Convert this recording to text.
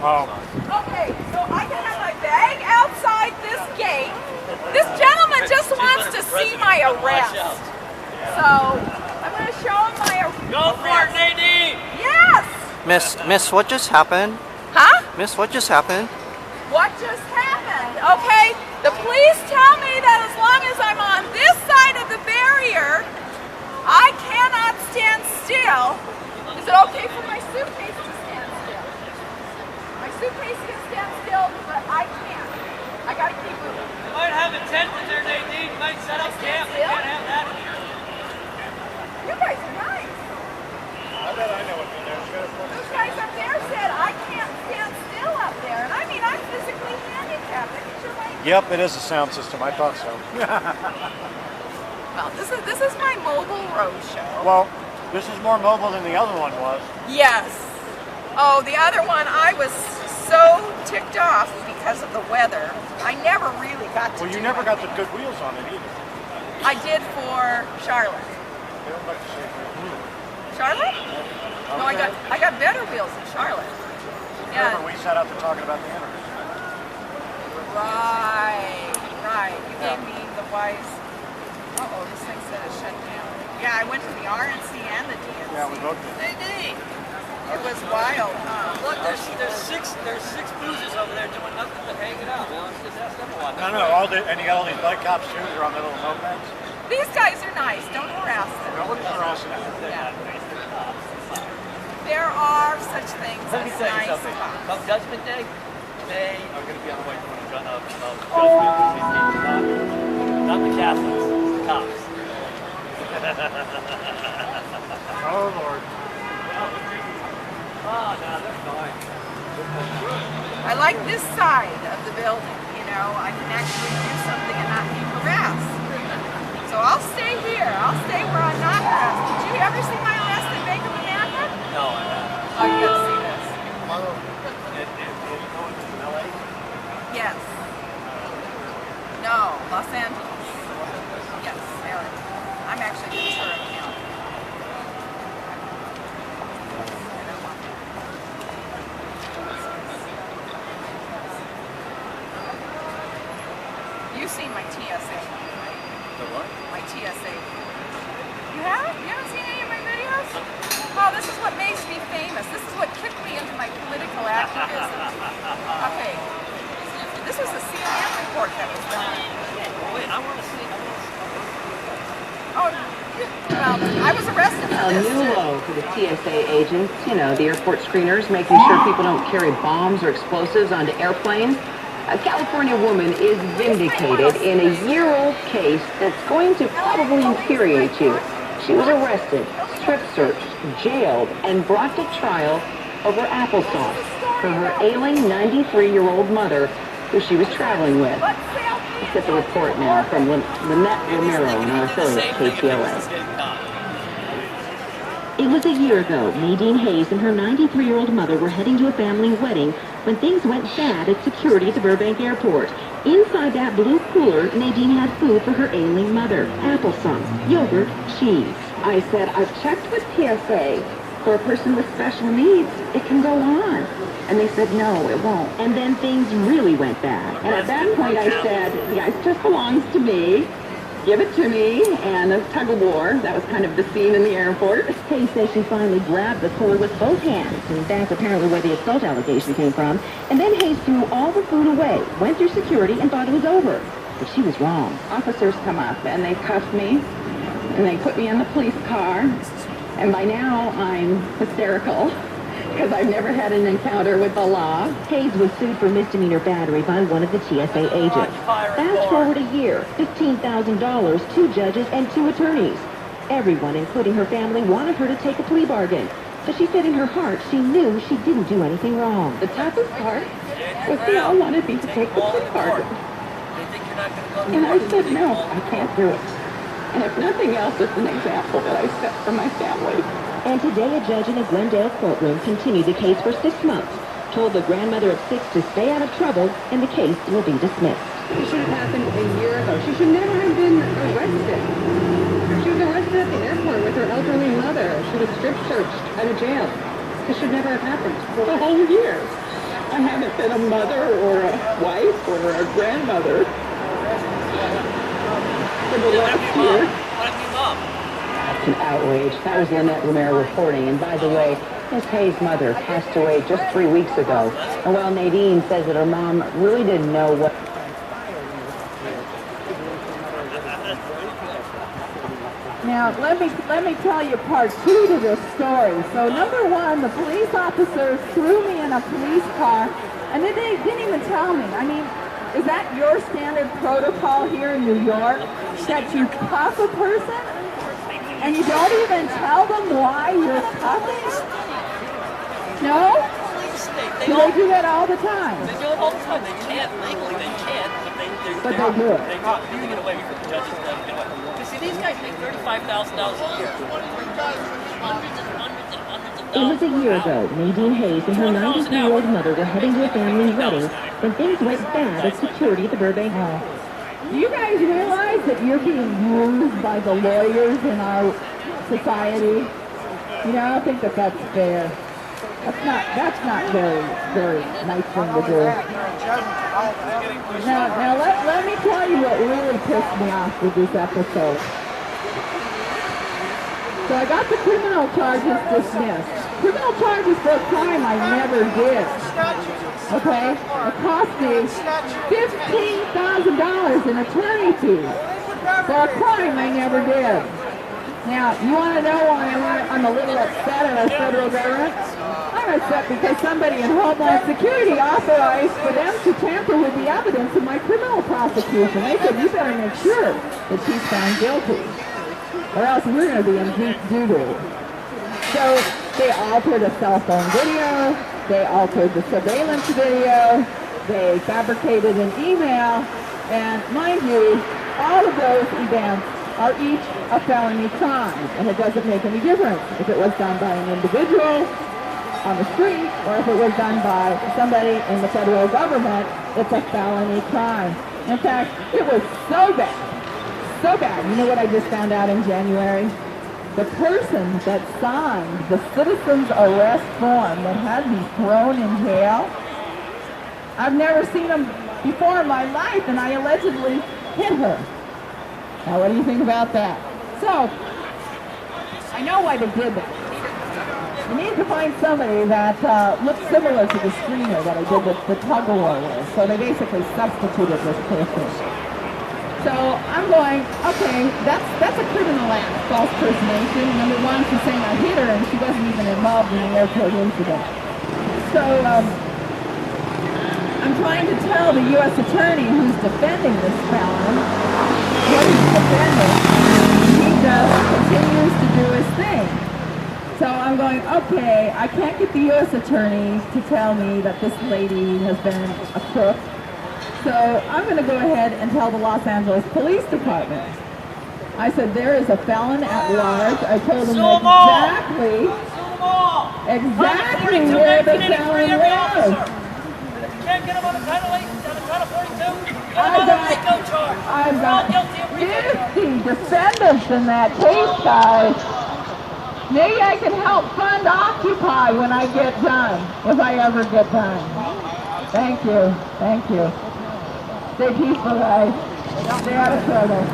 Oh. Okay, so I can have my bag outside this gate. This gentleman just wants to see my arrest. So I'm going to show him my arrest. Go for it, Nadine! Yes! Miss, what just happened? Huh? Miss, what just happened? What just happened? Okay, the police tell me that as long as I'm on this side of the barrier, I cannot stand still. Is it okay for my suitcase to stand still? My suitcase can stand still, but I can't. I gotta keep moving. You might have a tent in there, Nadine. You might set up camp. You can't have that in here. You guys are nice. I bet I know what's in there. Those guys up there said I can't stand still up there. And I mean, I'm physically handicapped. I can show my... Yep, it is a sound system. I thought so. Well, this is my mobile road show. Well, this is more mobile than the other one was. Yes. Oh, the other one, I was so ticked off because of the weather. I never really got to Well, you do never got the anything. good wheels on it either. I did for Charlotte. They don't like to say good. Charlotte? No, I got better wheels in Charlotte. Yeah. Remember, we sat out there talking about the internet. Right. You gave me the wise. Uh-oh, this thing said it shut down. Yeah, I went to the RNC and the DNC. Yeah, we both did. Nadine! It was wild, huh? Look, there's six boozers over there doing nothing but hanging out. Well, let's just ask them a lot. No, and you got all these bike cops too. They're on their little mopeds. These guys are nice. Don't harass them. Nobody's harassing them. Yeah. There are such things Let me as tell you nice something. cops. Come Judgment Day, they are going to be on the way to Judgment. Not the Catholics, the cops. Oh, Lord. Oh, no, they're fine. I like this side of the building. You know, I can actually do something and not be harassed. So I'll stay here. I'll stay where I'm not harassed. Did you ever see my arrest in Bank of America? No, I haven't. Oh, you gotta see this. LA? Yes. No, Los Angeles. Yes, there. I'm actually Ventura County. You've seen my TSA, right? The what? My TSA. You have? You haven't seen any of my videos? Oh, this is what makes me famous. This is what kicked me into my political activism. Okay. This was a CNN report that was done. Wait, I want to see. Oh, well, I was arrested for A this new too. low for the TSA agents, you know, the airport screeners, making sure people don't carry bombs or explosives onto airplanes. A California woman is vindicated in a year-old case that's going to probably infuriate you. She was arrested, strip searched, jailed, and brought to trial over applesauce for her ailing 93-year-old mother who she was traveling with. Let's get the report now from Lynette Romero and our affiliate, KTLA. It was a year ago. Nadine Hays and her 93-year-old mother were heading to a family wedding when things went bad at security at the Burbank airport. Inside that blue cooler, Nadine had food for her ailing mother. Applesauce, yogurt, cheese. I said, I've checked with TSA. For a person with special needs, it can go on. And they said, no, it won't. And then things really went bad. And at that point I said, yeah, it just belongs to me. Give it to me, and a tug of war. That was kind of the scene in the airport. Hayes says she finally grabbed the cooler with both hands, and that's apparently where the assault allegation came from. And then Hayes threw all the food away, went through security, and thought it was over. But she was wrong. Officers come up, and they cuffed me, and they put me in the police car. And by now, I'm hysterical, because I've never had an encounter with the law. Hayes was sued for misdemeanor battery by one of the TSA agents. Fast forward a year, $15,000, 2 judges and 2 attorneys. Everyone, including her family, wanted her to take a plea bargain. But she said in her heart she knew she didn't do anything wrong. The toughest part was they all wanted me to take the plea bargain. And I said, no, I can't do it. And if nothing else, it's an example that I set for my family. And today, a judge in a Glendale courtroom continued the case for 6 months, told the grandmother of 6 to stay out of trouble, and the case will be dismissed. It should have happened a year ago. She should never have been arrested. She was arrested at the airport with her elderly mother. She was strip searched at a jail. This should never have happened for a whole year. I haven't been a mother or a wife or a grandmother for the last year. What happened to your mom? That's an outrage. That was Lynette Romero reporting. And by the way, Miss Hayes' mother passed away just 3 weeks ago. And while Nadine says that her mom really didn't know what... Now, let me tell you part two to this story. So, number one, the police officers threw me in a police car, and then they didn't even tell me. I mean, is that your standard protocol here in New York, that you cuff a person, and you don't even tell them why you're cuffing? No? They They do that all the time. They do it all the time. They can't legally. They can't, but they do it. They get away with it. The judges let them get away. Because see, these guys make $35,000 a year. Hundreds and hundreds and hundreds of It dollars. was a year ago. Nadine Hays and her 93-year-old mother were heading to a family wedding when things went bad at security at the Burbank Mall. Do you guys realize that you're being used by the lawyers in our society? You know, I don't think that that's fair. That's not very nice thing to do. Now let me tell you what really pissed me off with this episode. So I got the criminal charges dismissed. Criminal charges for a crime I never did. Okay? It cost me $15,000 in attorney fees for a crime I never did. Now, you want to know why I'm a little upset at our federal government? I'm upset because somebody in Homeland Security authorized for them to tamper with the evidence in my criminal prosecution. They said, you better make sure that she's found guilty, or else we're going to be in deep doo-doo. So they altered a cell phone video, they altered the surveillance video, they fabricated an email, and mind you, all of those events are each a felony crime, and it doesn't make any difference if it was done by an individual on the street or if it was done by somebody in the federal government. It's a felony crime. In fact, it was so bad. You know what I just found out in January? The person that signed the citizen's arrest form that had me thrown in jail, I've never seen him before in my life, and I allegedly hit her. Now, what do you think about that? So, I know why they did that. You need to find somebody that looks similar to the screener that I did the tug-of-war with. So they basically substituted this person. So I'm going, okay, that's a criminal act, false personation. Number one, she's saying I hit her and she wasn't even involved in the airport incident. So I'm trying to tell the U.S. attorney who's defending this felon what he's defending. He just continues to do his thing. So I'm going, okay, I can't get the U.S. attorney to tell me that this lady has been a crook. So I'm going to go ahead and tell the Los Angeles Police Department. I said, there is a felon at large. I told them exactly where the felon was. You can't get him on a Title 8, on a Title 42. I've got 50 defendants in that case, guys. Maybe I can help fund Occupy when I get done, if I ever get done. Thank you. Stay peaceful, guys. Stay out of trouble.